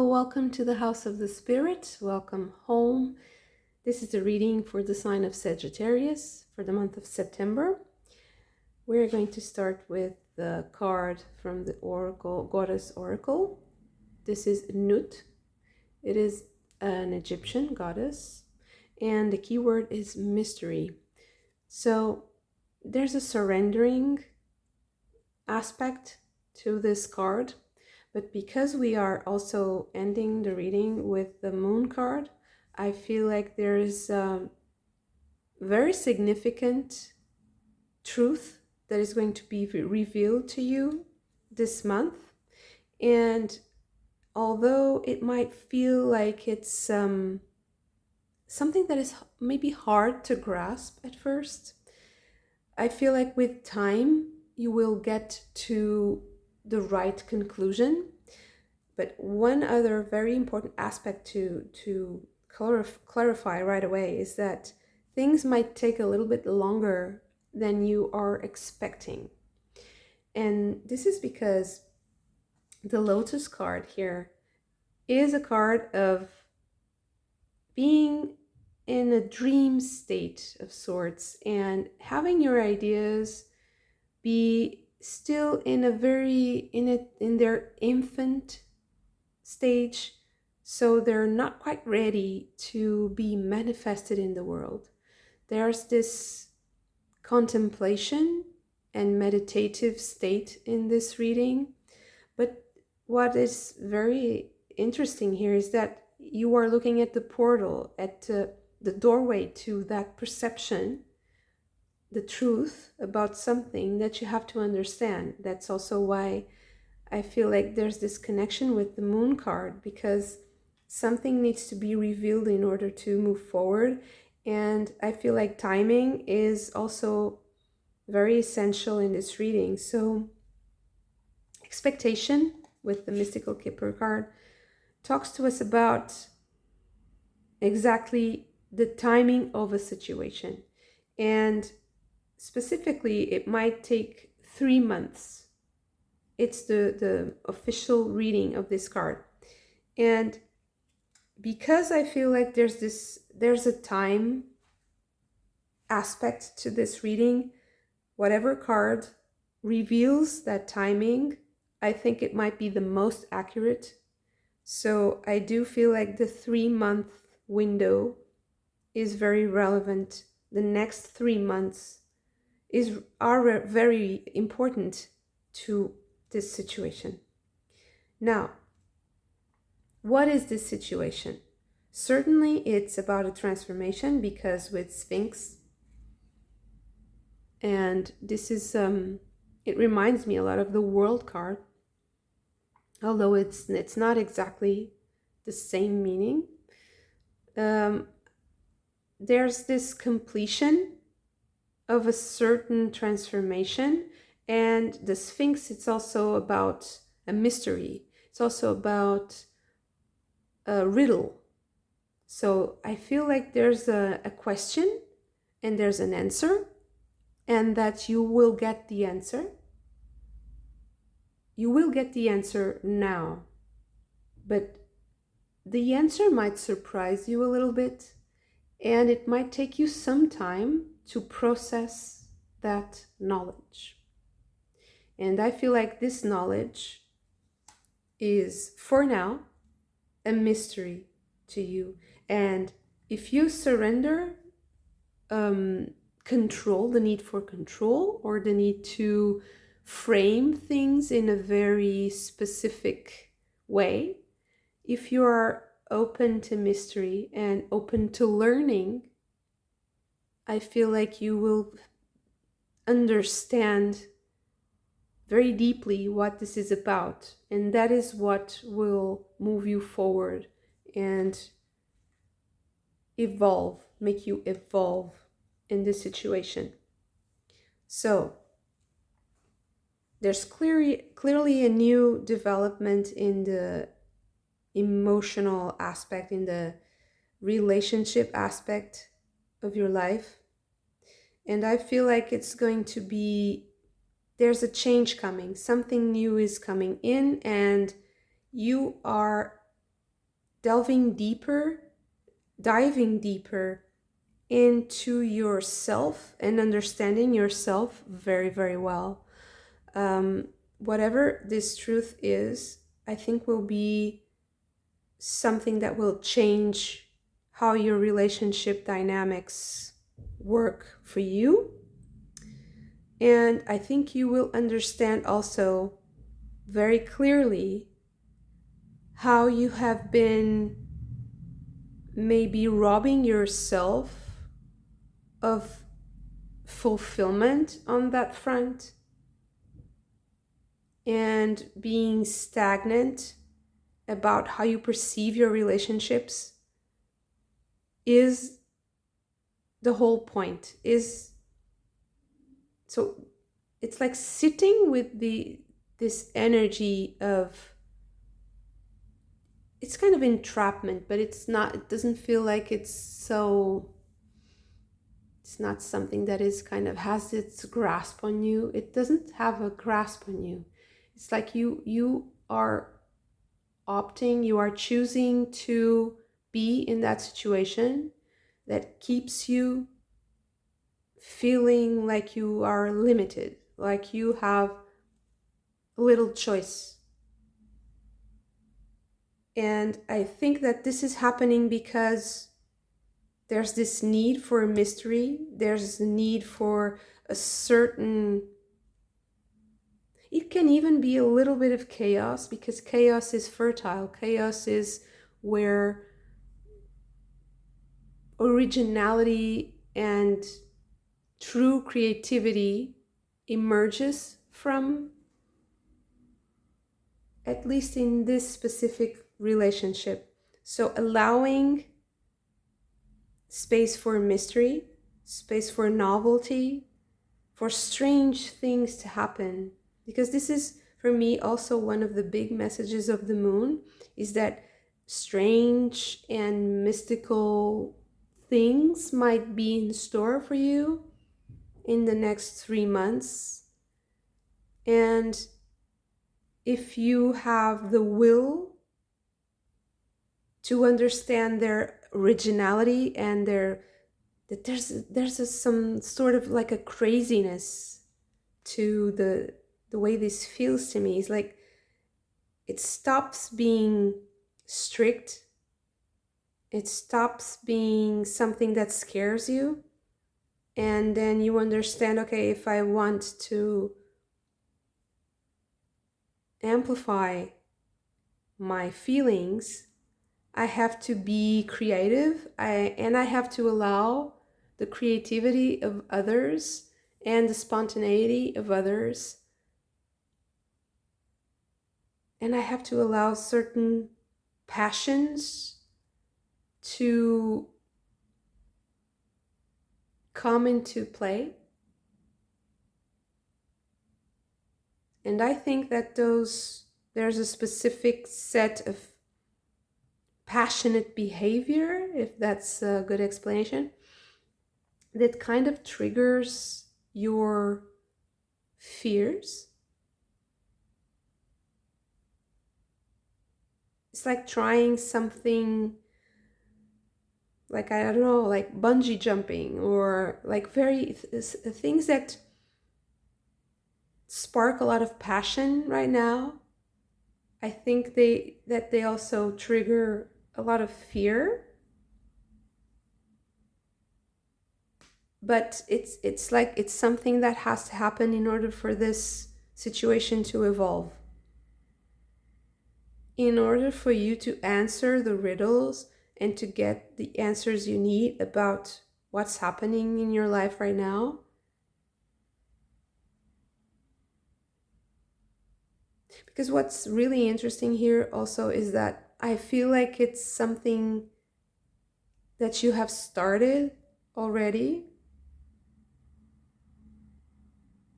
welcome to the House of the Spirit. Welcome home. This is the reading for the sign of Sagittarius for the month of September. We're going to start with the card from the Oracle, Goddess Oracle. This is Nut. It is an Egyptian goddess, and the keyword is mystery. So there's a surrendering aspect to this card. But because we are also ending the reading with the moon card, I feel like there is a very significant truth that is going to be revealed to you this month. And although it might feel like it's something that is maybe hard to grasp at first, I feel like with time you will get to the right conclusion. But one other very important aspect to clarify right away is that things might take a little bit longer than you are expecting. And this is because the Lotus card here is a card of being in a dream state of sorts and having your ideas be still in their infant stage, so they're not quite ready to be manifested in the world. There's this contemplation and meditative state in this reading, but what is very interesting here is that you are looking at the portal, at the doorway to that perception, the truth about something that you have to understand. That's also why I feel like there's this connection with the moon card, because something needs to be revealed in order to move forward. And I feel like timing is also very essential in this reading. So expectation with the mystical Kipper card talks to us about exactly the timing of a situation. And specifically, it might take 3 months. It's the official reading of this card. And because I feel like there's a time aspect to this reading, whatever card reveals that timing, I think it might be the most accurate. So I do feel like the 3-month window is very relevant. The next 3 months are very important to this situation. Now, what is this situation? Certainly it's about a transformation, because with Sphinx, and this is it reminds me a lot of the World card, although it's not exactly the same meaning. There's this completion of a certain transformation, and the Sphinx, it's also about a mystery. It's also about a riddle. So I feel like there's a question and there's an answer, and that you will get the answer. You will get the answer now, but the answer might surprise you a little bit, and it might take you some time to process that knowledge. And I feel like this knowledge is, for now, a mystery to you. And if you surrender control, the need for control, or the need to frame things in a very specific way, if you are open to mystery and open to learning, I feel like you will understand very deeply what this is about, and that is what will move you forward and evolve, make you evolve in this situation. So there's clearly a new development in the emotional aspect, in the relationship aspect of your life, and I feel like it's going to be, there's a change coming. Something new is coming in, and you are diving deeper into yourself and understanding yourself very, very well. Whatever this truth is, I think will be something that will change how your relationship dynamics work for you. And I think you will understand also very clearly how you have been maybe robbing yourself of fulfillment on that front and being stagnant about how you perceive your relationships is the whole point. Is so it's like sitting with this energy of, it's kind of entrapment, but it's not, it doesn't feel like it's not something that is kind of has its grasp on you. It doesn't have a grasp on you. It's like you are opting, you are choosing to be in that situation that keeps you feeling like you are limited, like you have little choice. And I think that this is happening because there's this need for mystery. There's a need for a certain, it can even be a little bit of chaos, because chaos is fertile. Chaos is where originality and true creativity emerges from, at least in this specific relationship. So allowing space for mystery, space for novelty, for strange things to happen. Because this is, for me, also one of the big messages of the moon, is that strange and mystical things might be in store for you in the next 3 months. And if you have the will to understand their originality and that there's some sort of like a craziness to the way this feels to me. It's like it stops being strict. It stops being something that scares you. And then you understand, okay, if I want to amplify my feelings, I have to be creative, and I have to allow the creativity of others and the spontaneity of others. And I have to allow certain passions to come into play. And I think that there's a specific set of passionate behavior, if that's a good explanation, that kind of triggers your fears. It's like trying something like, I don't know, like bungee jumping, or like very things that spark a lot of passion right now. I think they also trigger a lot of fear. But it's like it's something that has to happen in order for this situation to evolve. In order for you to answer the riddles and to get the answers you need about what's happening in your life right now. Because what's really interesting here also is that I feel like it's something that you have started already,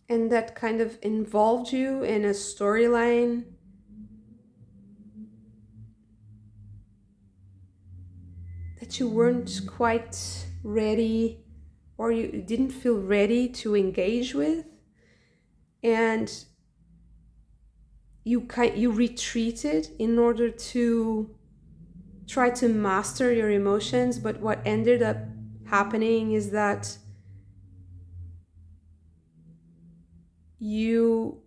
and that kind of involved you in a storyline that you weren't quite ready, or you didn't feel ready to engage with, and you retreated in order to try to master your emotions, but what ended up happening is that you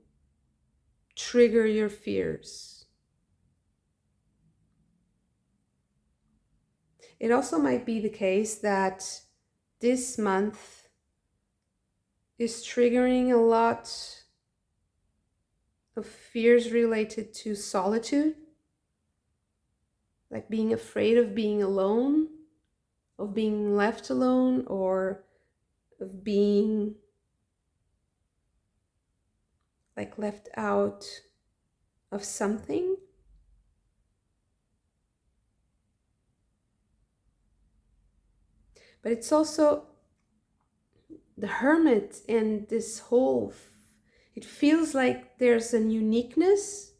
trigger your fears. It also might be the case that this month is triggering a lot of fears related to solitude, like being afraid of being alone, of being left alone, or of being like left out of something. But it's also the Hermit and this whole, it feels like there's a uniqueness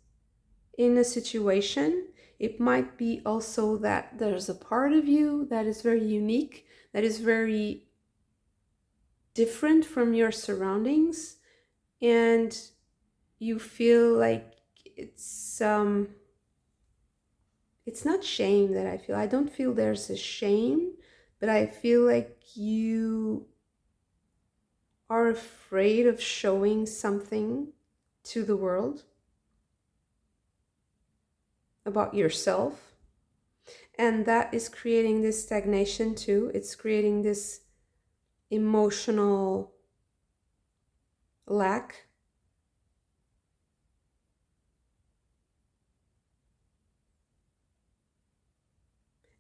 in a situation. It might be also that there's a part of you that is very unique, that is very different from your surroundings, and you feel like it's not shame that I feel. I don't feel there's a shame, but I feel like you are afraid of showing something to the world about yourself. And that is creating this stagnation too. It's creating this emotional lack.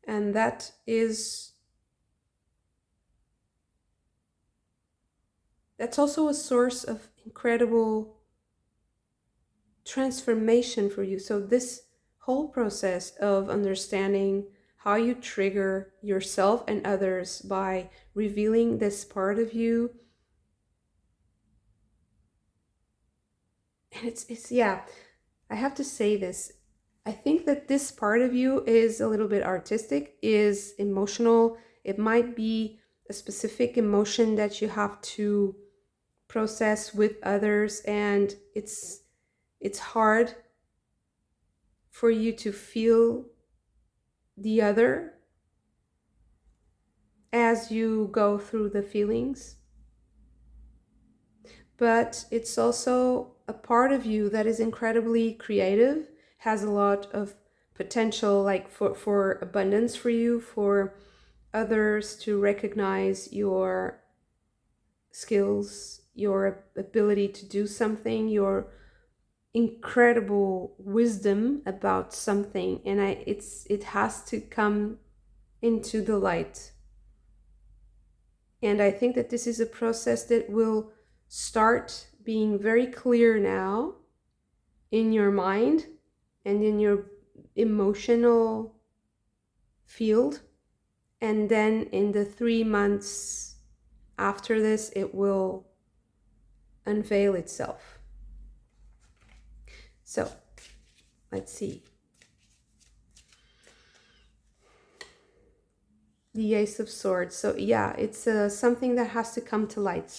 And that's also a source of incredible transformation for you. So this whole process of understanding how you trigger yourself and others by revealing this part of you, and it's yeah, I have to say this. I think that this part of you is a little bit artistic, is emotional. It might be a specific emotion that you have to process with others, and it's hard for you to feel the other as you go through the feelings. But it's also a part of you that is incredibly creative, has a lot of potential, like for abundance for you, for others to recognize your skills, your ability to do something, your incredible wisdom about something, and it has to come into the light. And I think that this is a process that will start being very clear now in your mind and in your emotional field. And then in the 3 months after this, it will unveil itself. So let's see. The Ace of Swords. So yeah, it's something that has to come to light.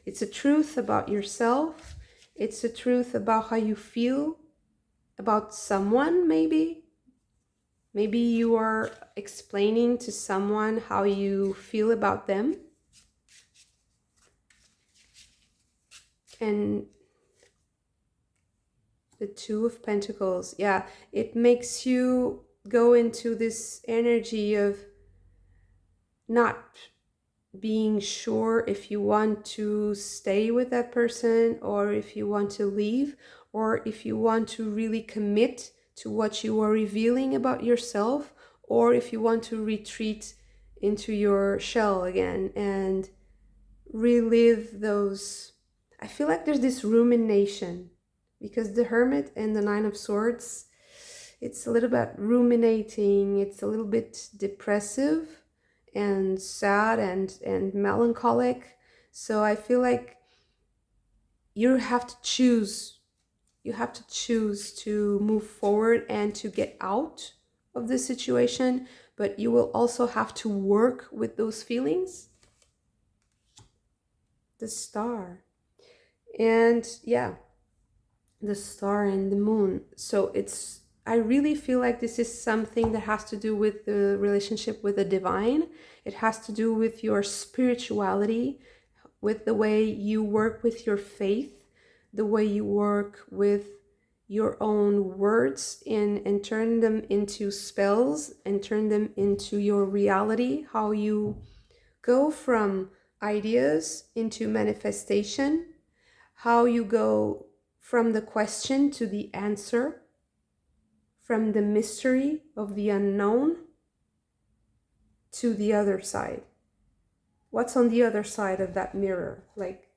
It's a truth about yourself. It's a truth about how you feel about someone, maybe. Maybe you are explaining to someone how you feel about them. And the Two of Pentacles. Yeah, it makes you go into this energy of not being sure if you want to stay with that person or if you want to leave, or if you want to really commit to what you are revealing about yourself, or if you want to retreat into your shell again and relive those. I feel like there's this rumination because the Hermit and the Nine of Swords, it's a little bit ruminating, it's a little bit depressive and sad and melancholic. So I feel like you have to choose. You have to choose to move forward and to get out of this situation, but you will also have to work with those feelings. The Star. And yeah, the Star and the Moon. So it's I really feel like this is something that has to do with the relationship with the divine. It has to do with your spirituality, with the way you work with your faith, the way you work with your own words and turn them into spells and turn them into your reality, how you go from ideas into manifestation, how you go from the question to the answer, from the mystery of the unknown to the other side. What's on the other side of that mirror? Like,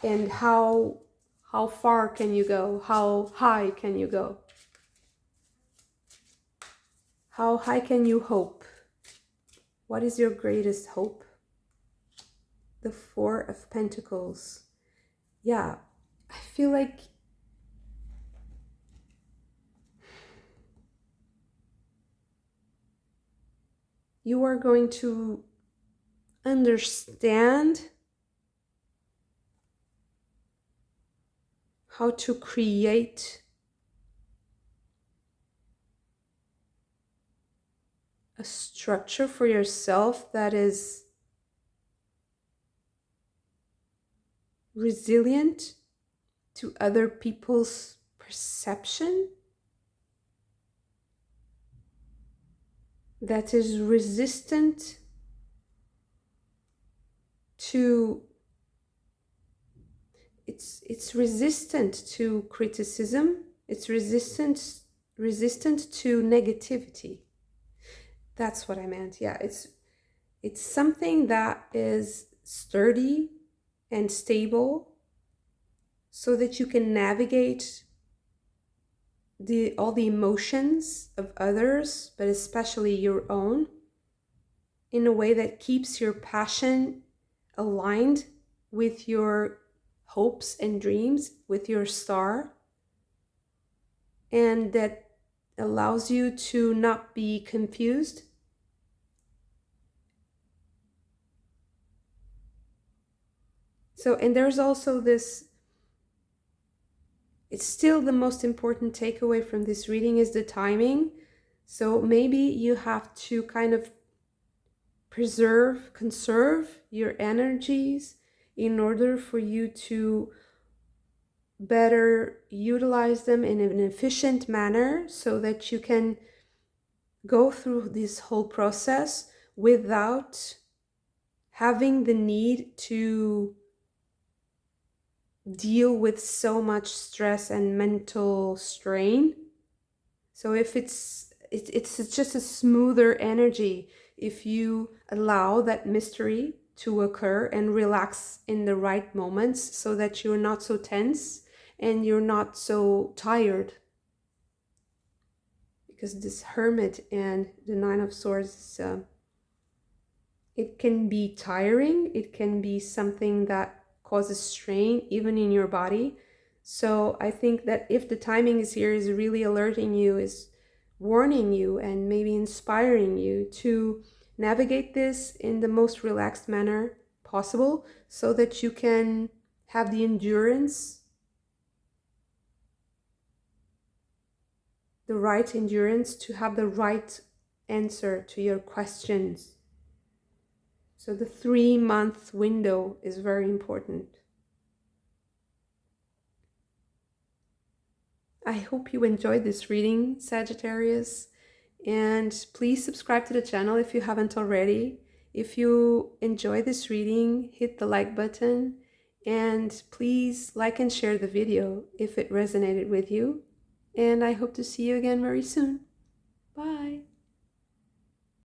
and how far can you go? How high can you go? How high can you hope? What is your greatest hope? The Four of Pentacles. Yeah, I feel like you are going to understand how to create a structure for yourself that is resilient to other people's perception, that is resistant to it's resistant to criticism, it's resistant to negativity. That's what I meant. Yeah, it's something that is sturdy and stable so that you can navigate all the emotions of others, but especially your own, in a way that keeps your passion aligned with your hopes and dreams, with your star, and that allows you to not be confused. So, and there's also this, it's still the most important takeaway from this reading is the timing. So maybe you have to kind of conserve your energies in order for you to better utilize them in an efficient manner so that you can go through this whole process without having the need to deal with so much stress and mental strain. So if it's just a smoother energy if you allow that mystery to occur and relax in the right moments so that you're not so tense and you're not so tired. Because this Hermit and the Nine of Swords, it can be tiring. It can be something that causes strain even in your body. So I think that if the timing is here, is really alerting you, is warning you and maybe inspiring you to navigate this in the most relaxed manner possible so that you can have the endurance, the right endurance to have the right answer to your questions. So the 3-month window is very important. I hope you enjoyed this reading, Sagittarius, and please subscribe to the channel if you haven't already. If you enjoy this reading, hit the like button, and please like and share the video if it resonated with you. And I hope to see you again very soon. Bye.